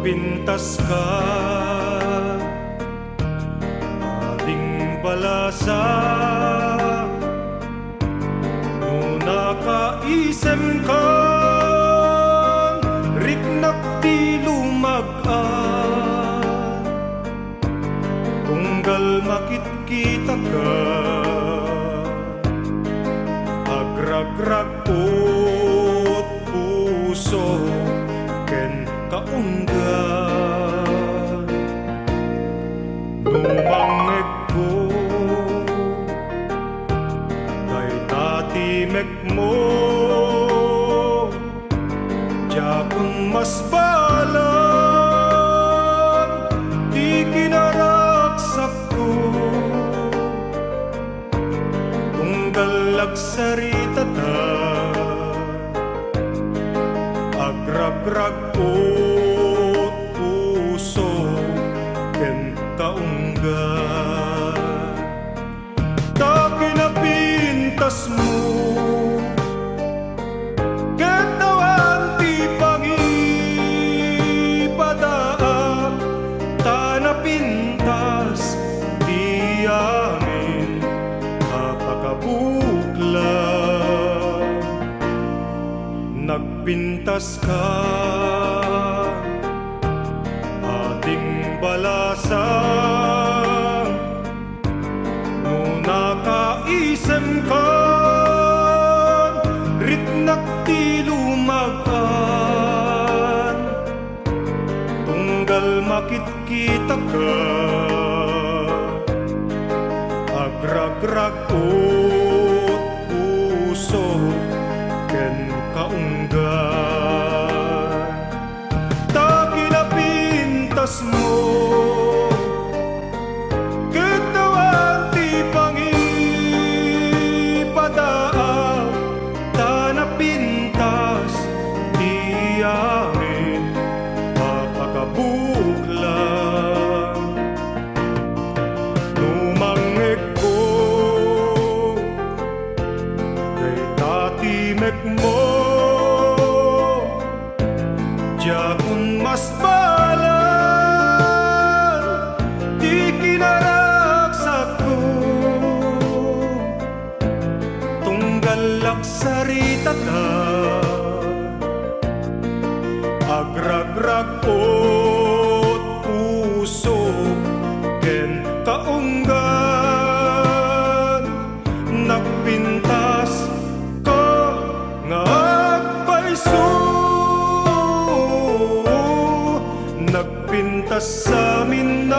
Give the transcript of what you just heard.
Nagpintas ka, ating balasa, no nakaisem ka, riknak di lumagaan, tunggal makitkita ka, agrag-rag ut puso ken kaunggan. Numangeg ko kay tatimek mo, jakong mas balan di kinaraksak ko, tunggal lagsarita ta, agrag-rag ut puso ken kaunggan. Ta kinapintas mo ken tawan ti pangipadaan, ta napintas ti amin apakabuklan. Nagpintas ka, ating balasang, no nakaisem ka, ritnak ti lumagaan, tunggal makitkita ka, agrag-rag ut puso ken kaunggan. Ta kinapintas mo ket tawan ti pangipadaan, ta napintas ti amin apakabuklan. Numangeg ko kay tatimek mo, jakon mas balan di kinaraksak ko, tunggal laksarita ta, agrag-rag ut puso ken kaunggan. Nagpintas ka nga agpaiso, nagpintas sa amin